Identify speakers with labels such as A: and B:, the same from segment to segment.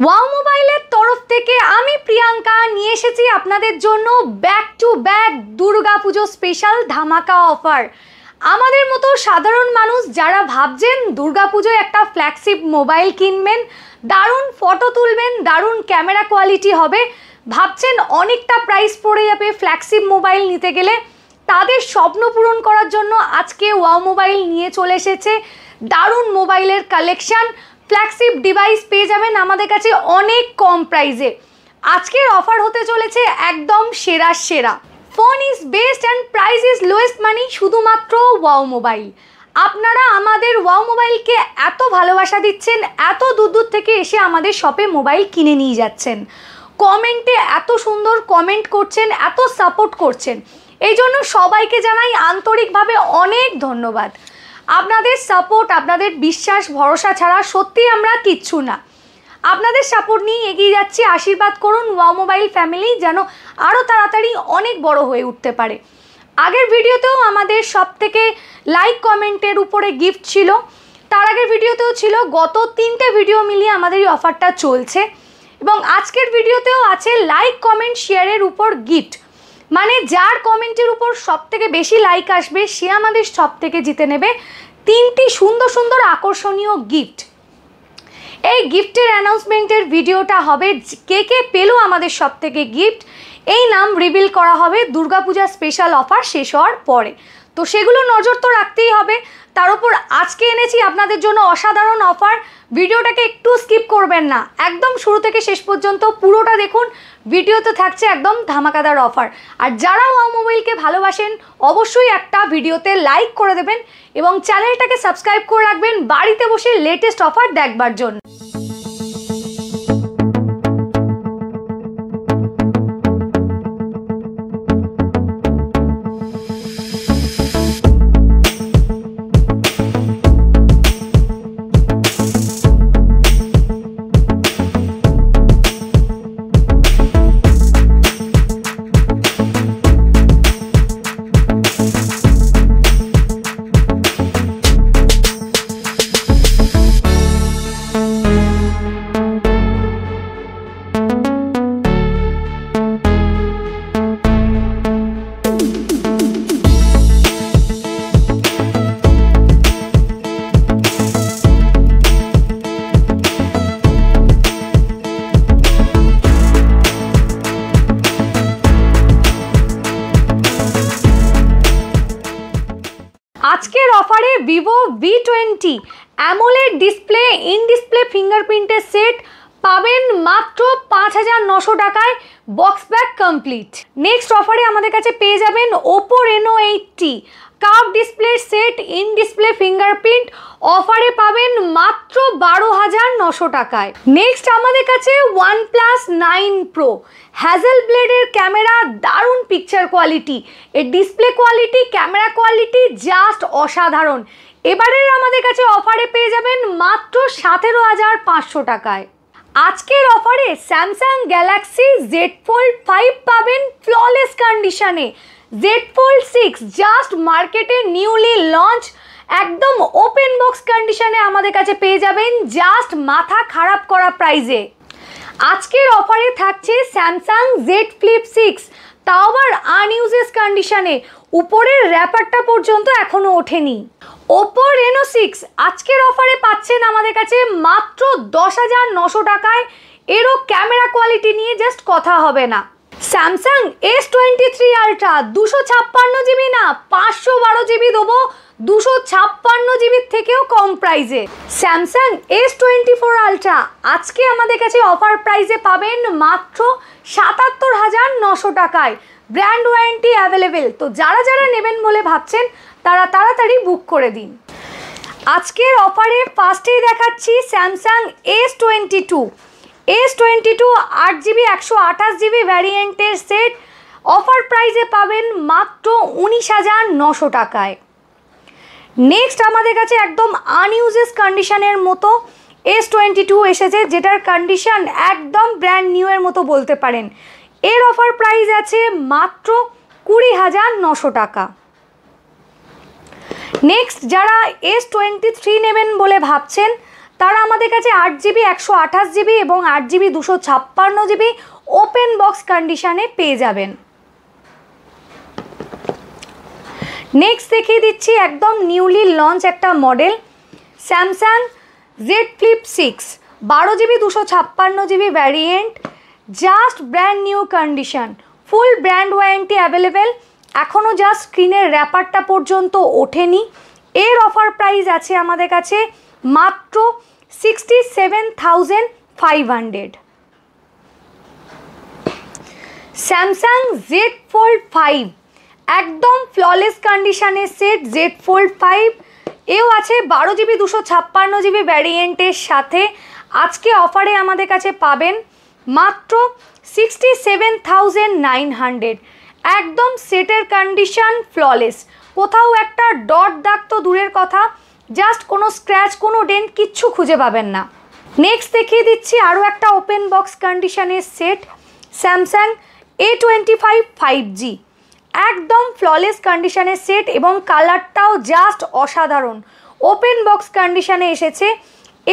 A: Wow মোবাইলের তরফ থেকে আমি প্রিয়াঙ্কা নিয়ে এসেছি আপনাদের জন্য back to back Durga Puja special ধামাকা অফার। আমাদের মতো সাধারণ মানুষ যারা ভাবছেন দুর্গাপুজোয় একটা ফ্ল্যাগশিপ মোবাইল কিনবেন, দারুণ ফটো তুলবেন, দারুণ ক্যামেরা কোয়ালিটি হবে, ভাবছেন অনেকটা প্রাইস পড়ে যাবে ফ্ল্যাগশিপ মোবাইল নিতে গেলে, তাদের স্বপ্ন পূরণ করার জন্য আজকে ওয়াও মোবাইল নিয়ে চলে এসেছে দারুণ মোবাইলের কালেকশান। ফ্ল্যাগশিপ ডিভাইস পেয়ে যাবেন আমাদের কাছে অনেক কম প্রাইসে। আজকের অফার হতে চলেছে একদম সেরা সেরা। Phone is best and price is lowest money শুধুমাত্র ওয়াও মোবাইল। আপনারা আমাদের ওয়াও মোবাইলকে এত ভালোবাসা দিচ্ছেন, এত দূর দূর থেকে এসে আমাদের শপে মোবাইল কিনে নিয়ে যাচ্ছেন, কমেন্টে এত সুন্দর কমেন্ট করছেন, এত সাপোর্ট করছেন, এই জন্য সবাইকে জানাই আন্তরিকভাবে অনেক ধন্যবাদ। আপনাদের সাপোর্ট, আপনাদের বিশ্বাস ভরসা ছাড়া সত্যি আমরা কিচ্ছু না। আপনাদের সাপোর্ট নিয়ে এগিয়ে যাচ্ছি। আশীর্বাদ করুন ওয়াও মোবাইল ফ্যামিলি যেন আরও তাড়াতাড়ি অনেক বড় হয়ে উঠতে পারে। আগের ভিডিওতেও আমাদের সব থেকে লাইক কমেন্টের উপরে গিফট ছিল, তার আগের ভিডিওতেও ছিল, গত 3টে ভিডিও মিলিয়ে আমাদের এই অফারটা চলছে এবং আজকের ভিডিওতেও আছে লাইক কমেন্ট শেয়ারের উপর গিফট। মানে যার কমেন্টের উপর সব থেকে বেশি লাইক আসবে সে আমাদের সব থেকে জিতে নেবে 3টি সুন্দর সুন্দর আকর্ষণীয় গিফট। এই গিফটের অ্যানাউন্সমেন্টের ভিডিওটা হবে কে কে পেলো আমাদের সব থেকে গিফট, এই নাম রিভিল করা হবে দুর্গাপূজা স্পেশাল অফার শেষ হওয়ার পরে। তো সেগুলো নজর তো রাখতেই হবে। তার উপর আজকে এনেছি আপনাদের জন্য অসাধারণ অফার। ভিডিওটাকে একটু স্কিপ করবেন না, একদম শুরু থেকে শেষ পর্যন্ত পুরোটা দেখুন। ভিডিওতে থাকছে একদম ধামাকাদার অফার। আর যারা ওয়াও মোবাইলকে ভালোবাসেন অবশ্যই একটা ভিডিওতে লাইক করে দেবেন এবং চ্যানেলটাকে সাবস্ক্রাইব করে রাখবেন বাড়িতে বসে লেটেস্ট অফার দেখবার জন্য। আজকের অফারে Vivo V20 AMOLED display in display ফিঙ্গারপ্রিন্টের সেট পাবেন মাত্র 5,900 টাকায়, বক্স ব্যাগ কমপ্লিট। নেক্সট অফারে আমাদের কাছে পেয়ে যাবেন Oppo Reno 8T curve display set in display fingerprint, অফারে পাবেন মাত্র 12,900 টাকায়। নেক্সট আমাদের কাছে OnePlus 9 Pro হ্যাজেল ব্লেডের ক্যামেরা, দারুণ পিকচার কোয়ালিটি, এর display quality, camera quality just অসাধারণ। এবারের আমাদের কাছে অফারে পেয়ে যাবেন মাত্র 17,500 টাকায়। আজকের অফারে স্যামসাং গ্যালাক্সি Z Fold 5 পাবেন ফ্ললেস কন্ডিশনে। Z Fold 6 জাস্ট মার্কেটে নিউলি লঞ্চ, একদম ওপেন বক্স কন্ডিশনে আমাদের কাছে পেয়ে যাবেন জাস্ট মাথা খারাপ করা প্রাইজে। আজকের অফারে থাকছে স্যামসাং Z Flip 6, তাও আবার আনইউজেস কন্ডিশনে, উপরের র্যাপারটা পর্যন্ত এখনো ওঠেনি। ওপো রেনো 6 আজকের অফারে পাচ্ছেন আমাদের কাছে মাত্র 10,900 টাকায়, এরও ক্যামেরা কোয়ালিটি নিয়ে জাস্ট কথা হবে না। স্যামসাং S23 আলট্রা 256 জিবি না 512 জিবি দেবো, 256 জিবির থেকেও কম প্রাইজে। স্যামসাং S24 আলট্রা আজকে আমাদের কাছে অফার প্রাইজে পাবেন মাত্র 77,900 টাকায়, ব্র্যান্ড ওয়ারেন্টি অ্যাভেলেবেল। তো যারা যারা নেবেন বলে ভাবছেন তারা তাড়াতাড়ি বুক করে দিন। আজকের অফারে ফার্স্টেই দেখাচ্ছি স্যামসাং S22 8GB 128GB ভ্যারিয়েন্টের সেট, অফার প্রাইজে পাবেন মাত্র 19,900 টাকায়। নেক্সট আমাদের কাছে একদম আনইউজেস কন্ডিশনের মতো S22 এসেছে, যেটার কন্ডিশন একদম ব্র্যান্ড নিউ এর মতো বলতে পারেন। এর অফার প্রাইস আছে মাত্র 20,900 টাকা। নেক্সট যারা S23 নেবেন বলে ভাবছেন তারা আমাদের কাছে 8GB 128GB এবং 8GB 256GB ওপেন বক্স কন্ডিশনে পেয়ে যাবেন। নেক্সট দেখিয়ে দিচ্ছি একদম নিউলি লঞ্চ একটা model Samsung Z Flip 6 12GB 256GB variant, just brand new condition, ফুল ব্র্যান্ড ওয়ারেন্টি অ্যাভেলেবেল। এখনও জাস্ট স্ক্রিনের র্যাপারটা পর্যন্ত ওঠেনি। এর অফার প্রাইস আছে আমাদের কাছে মাত্র 67,500। স্যামসাং Z Fold 5 একদম ফ্ললেস কন্ডিশনের সেট Z Fold 5, এও আছে 12GB 256GB ভ্যারিয়েন্টের সাথে। আজকে অফারে আমাদের কাছে পাবেন মাত্র 67,900। একদম সেটের কন্ডিশন ফ্ললেস, কোথাও একটা ডট দাগ তো দূরের কথা, জাস্ট কোনো স্ক্র্যাচ কোনো ডেন্ট কিচ্ছু খুঁজে পাবেন না। নেক্সট দেখিয়ে দিচ্ছি আরও একটা ওপেন বক্স কন্ডিশনের সেট স্যামসাং A25 5G, একদম ফ্ললেস কন্ডিশনের সেট এবং কালারটাও জাস্ট অসাধারণ, ওপেন বক্স কন্ডিশনে এসেছে।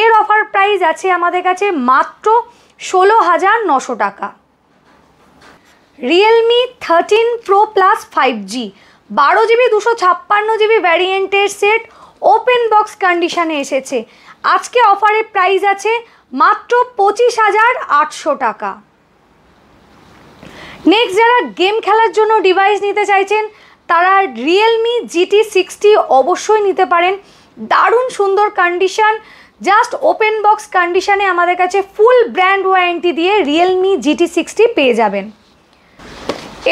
A: এর অফার প্রাইস আছে আমাদের কাছে মাত্র 16,900 টাকা। Realme 13 Pro Plus 5G 12GB 256GB ভ্যারিয়েন্টের সেট ওপেন বক্স কন্ডিশনে এসেছে। আজকে অফারের প্রাইস আছে মাত্র 25,800 টাকা। নেক্সট যারা গেম খেলার জন্য ডিভাইস নিতে চাইছেন তারা রিয়েলমি GT60 অবশ্যই নিতে পারেন। দারুণ সুন্দর কন্ডিশন, জাস্ট ওপেন বক্স কন্ডিশনে আমাদের কাছে ফুল ব্র্যান্ড ওয়ারেন্টি দিয়ে রিয়েলমি GT60 পেয়ে যাবেন।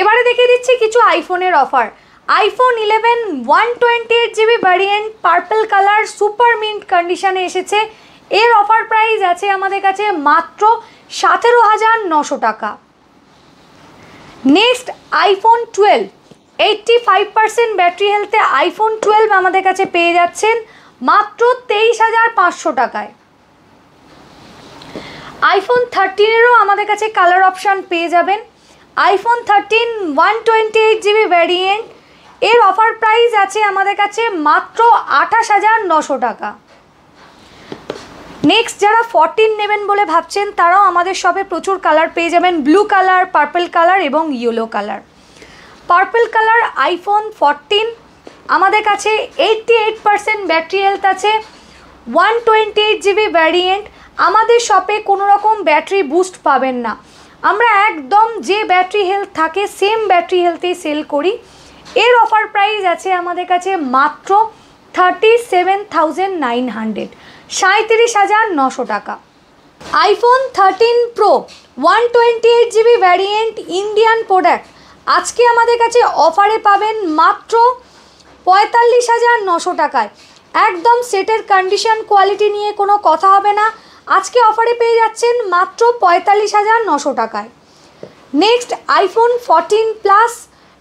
A: এবারে দেখিয়ে দিচ্ছি কিছু আইফোনের offer. IPhone 11 128GB variant purple colour super mint কন্ডিশনে এসেছে। এর অফার প্রাইস আছে আমাদের কাছে মাত্র 17,900 টাকা। নেক্সট আইফোন 12 85% ব্যাটারি হেলথে আইফোন 12 আমাদের কাছে পেয়ে যাচ্ছেন মাত্র 23,500 টাকায়। আইফোন 13এরও আমাদের কাছে কালার অপশান পেয়ে যাবেন। আইফোন 13 128GB ভ্যারিয়েন্ট, এর অফার প্রাইস আছে আমাদের কাছে মাত্র 28,900 টাকা। নেক্সট যারা 14 নেবেন বলে ভাবছেন তারাও আমাদের শপে প্রচুর কালার পেয়ে যাবেন, ব্লু কালার, পার্পল কালার এবং yellow colour. Purple colour iPhone 14 আমাদের কাছে 88% ব্যাটারি হেলথ আছে, 128GB ভ্যারিয়েন্ট। আমাদের শপে কোনো রকম ব্যাটারি বুস্ট পাবেন না, আমরা একদম যে ব্যাটারি হেলথ থাকে সেম ব্যাটারি হেলথেই সেল করি। এর অফার প্রাইস আছে আমাদের কাছে মাত্র 37,900, 37,900 টাকা। IPhone 13 Pro 128GB variant Indian product, আজকে আমাদের কাছে অফারে পাবেন মাত্র 45,900 টাকায়। একদম সেটের কন্ডিশন কোয়ালিটি নিয়ে কোনো কথা হবে না, আজকে অফারে পেয়ে যাচ্ছেন মাত্র 45,900 টাকায়। নেক্সট আইফোন 14 প্লাস,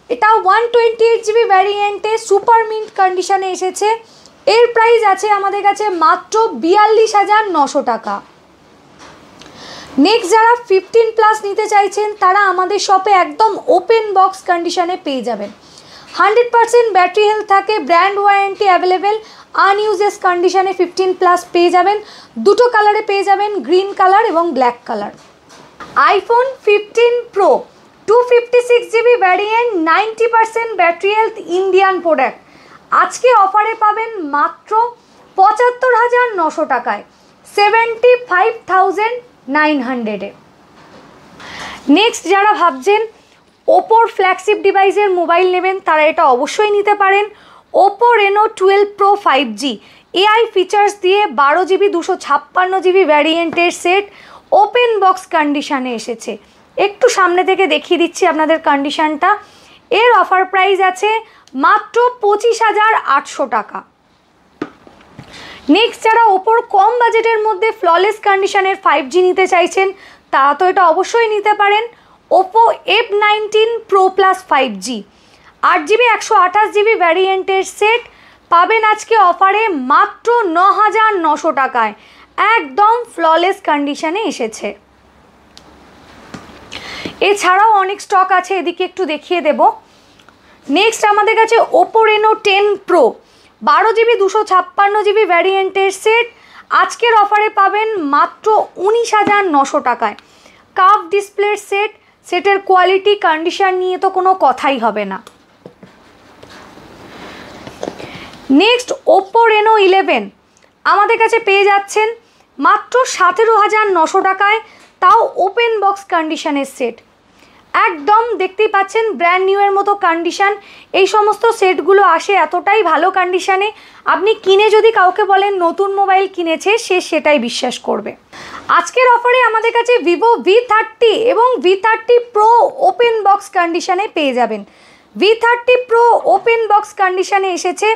A: এটা 128GB ভ্যারিয়েন্টে সুপার মিন্ট কন্ডিশনে এসেছে। এর প্রাইস আছে আমাদের কাছে মাত্র 42,900 টাকা। নেক্সট যারা 15 প্লাস নিতে চাইছেন তারা আমাদের শপে একদম ওপেন বক্স কন্ডিশনে পেয়ে যাবেন। 100% ব্যাটারি হেলথ থাকে, ব্র্যান্ড ওয়ারেন্টি অ্যাভেলেবেল, আনইউজেস কন্ডিশনে 15 প্লাস পেয়ে যাবেন। দুটো কালারে পেয়ে যাবেন, গ্রিন কালার এবং black colour. IPhone 15 Pro 256GB variant 90% battery health Indian product, আজকে অফারে পাবেন মাত্র 75,900 টাকায়, 75,900-এ। নেক্সট যারা ভাবছেন ওপোর ফ্ল্যাগশিপ ডিভাইসের মোবাইল নেবেন তারা এটা অবশ্যই নিতে পারেন। Oppo Reno 12 Pro 5G AI features দিয়ে 12GB 256GB ভ্যারিয়েন্টের সেট ওপেন বক্স কন্ডিশনে এসেছে। একটু সামনে থেকে দেখিয়ে দিচ্ছি আপনাদের কন্ডিশনটা। এর অফার প্রাইস আছে মাত্র 25,800 টাকা। নেক্সট যারা ওপোর কম বাজেটের মধ্যে ফ্ললেস কন্ডিশনের 5G নিতে চাইছেন তারা তো এটা অবশ্যই নিতে পারেন। Oppo F19 Pro Plus 5G 8GB 128GB ভ্যারিয়েন্টের সেট পাবেন আজকে অফারে মাত্র 9,900 টাকায়, একদম ফ্ললেস কন্ডিশনে এসেছে। এছাড়াও অনেক স্টক আছে, এদিকে একটু দেখিয়ে দেব। নেক্সট আমাদের কাছে Oppo Reno 10 Pro 12GB 256GB ভ্যারিয়েন্টের সেট আজকের অফারে পাবেন মাত্র 19,900 টাকায়। কার্ভ ডিসপ্লের সেট, সেটের কোয়ালিটি কন্ডিশন নিয়ে তো কোনো কথাই হবে না। নেক্সট ওপ্পো রেনো 11 আমাদের কাছে পেয়ে যাচ্ছেন মাত্র 17,900 টাকায়, তাও ওপেন বক্স কন্ডিশনের সেট। একদম দেখতেই পাচ্ছেন ব্র্যান্ড নিউ এর মতো কন্ডিশন। এই সমস্ত সেটগুলো আসে এতটাই ভালো কন্ডিশনে, আপনি কিনে যদি কাউকে বলেন নতুন মোবাইল কিনেছে, সে সেটাই বিশ্বাস করবে। আজকের অফারে আমাদের কাছে ভিভো V30 এবং V30 প্রো ওপেন বক্স কন্ডিশনে পেয়ে যাবেন। V30 প্রো ওপেন বক্স কন্ডিশনে এসেছে,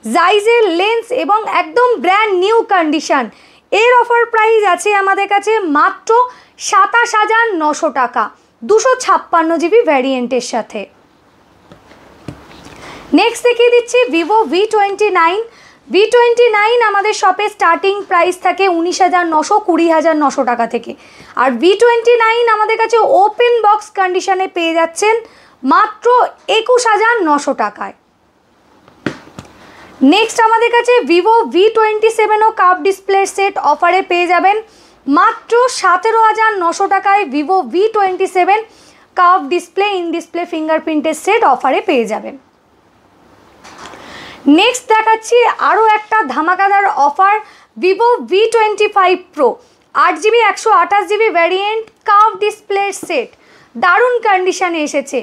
A: জাইজের লেন্স এবং একদম ব্র্যান্ড নিউ কন্ডিশন। এর অফার প্রাইস আছে আমাদের কাছে মাত্র 27,900 টাকা, 256 জিবি ভ্যারিয়েন্টের সাথে। নেক্সট দেখিয়ে দিচ্ছি ভিভো V29। V29 আমাদের শপে স্টার্টিং প্রাইস থাকে 19,900, 20,900 টাকা থেকে। আর V29 আমাদের কাছে ওপেন বক্স কন্ডিশনে পেয়ে যাচ্ছেন মাত্র 21,900 টাকায়। নেক্সট আমাদের কাছে ভিভো V27 ও কার্ভ ডিসপ্লে সেট অফারে পেয়ে যাবেন মাত্র 17,900 টাকায়। Vivo V27 curve display in display ফিঙ্গারপ্রিন্টের সেট অফারে পেয়ে যাবেন। নেক্সট দেখাচ্ছি আরও একটা ধামাকাদার offer, Vivo V25 pro 8GB 128GB variant curve ডিসপ্লের সেট, দারুণ কন্ডিশনে এসেছে।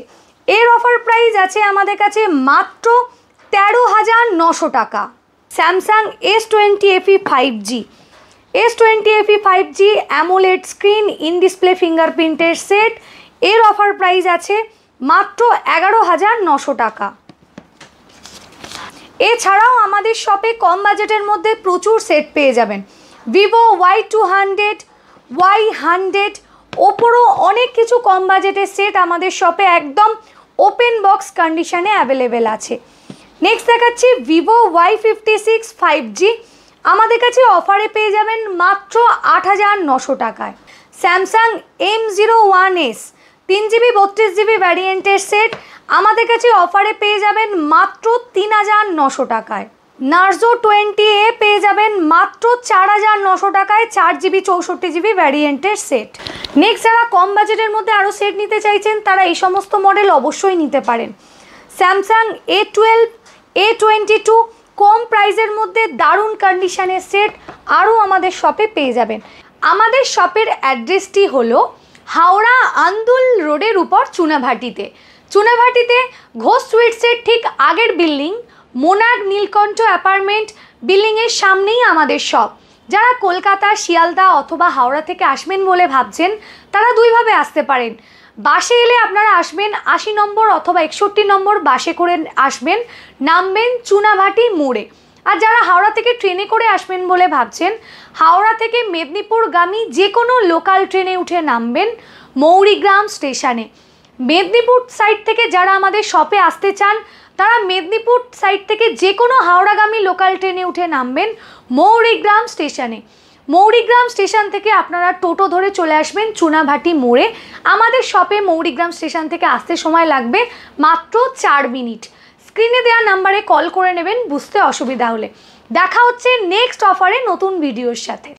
A: এর অফার প্রাইস আছে আমাদের কাছে মাত্র 13,900 টাকা। Samsung S20 FE 5G, S20 FE 5G AMOLED screen in display ফিঙ্গারপ্রিন্টের সেট, এর অফার প্রাইস আছে মাত্র 11,900 টাকা। এছাড়াও আমাদের শপে কম বাজেটের মধ্যে প্রচুর সেট পেয়ে যাবেন। ভিভো Y200, Y100, ওপোরও অনেক কিছু কম বাজেটের সেট আমাদের শপে একদম ওপেন বক্স কন্ডিশনে অ্যাভেলেবেল আছে। নেক্সট দেখাচ্ছি ভিভো Y56 5G, আমাদের কাছে অফারে পেয়ে যাবেন মাত্র 8,900 টাকায়। Samsung M01s 3GB 32GB ভ্যারিয়েন্টের set আমাদের কাছে অফারে পেয়ে যাবেন মাত্র 3,900 টাকায়। নার্জো 20A পেয়ে যাবেন মাত্র 4,900 টাকায়, 4GB 64GB ভ্যারিয়েন্টের সেট। নেক্সট যারা কম বাজেটের মধ্যে আরও সেট নিতে চাইছেন তারা এই সমস্ত মডেল অবশ্যই নিতে পারেন। স্যামসাং A12, A22 কম প্রাইসের মধ্যে দারুণ কন্ডিশনের সেট আরও আমাদের শপে পেয়ে যাবেন। আমাদের শপের অ্যাড্রেসটি হলো হাওড়া আন্দুল রোডের উপর চুনাভাটিতে। চুনাভাটিতে ঘোষ সুইটসের ঠিক আগের বিল্ডিং মোনার্ক নীলকণ্ঠ অ্যাপার্টমেন্ট বিল্ডিংয়ের সামনেই আমাদের শপ। যারা কলকাতা, শিয়ালদা অথবা হাওড়া থেকে আসবেন বলে ভাবছেন তারা দুইভাবে আসতে পারেন। বাসে এলে আপনারা আসবেন 80 নম্বর অথবা 61 নম্বর বাসে করে আসবেন, নামবেন চুনাভাটি মোড়ে। আর যারা হাওড়া থেকে ট্রেনে করে আসবেন বলে ভাবছেন, হাওড়া থেকে মেদিনীপুরগামী যে কোনো লোকাল ট্রেনে উঠে নামবেন মৌরিগ্রাম স্টেশনে। মেদিনীপুর সাইড থেকে যারা আমাদের শপে আসতে চান তারা মেদিনীপুর সাইড থেকে যে কোনো হাওড়াগামী লোকাল ট্রেনে উঠে নামবেন মৌরিগ্রাম স্টেশনে। মৌরিগ্রাম স্টেশন থেকে আপনারা টোটো ধরে চলে আসবেন চুনাভাটি মোড়ে। আমাদের শপে মৌরিগ্রাম স্টেশন থেকে আসতে সময় লাগবে মাত্র 4 মিনিট। স্ক্রিনে দেওয়া নাম্বারে কল করে নেবেন বুঝতে অসুবিধা হলে। দেখা হচ্ছে নেক্সট অফারে নতুন ভিডিওর সাথে।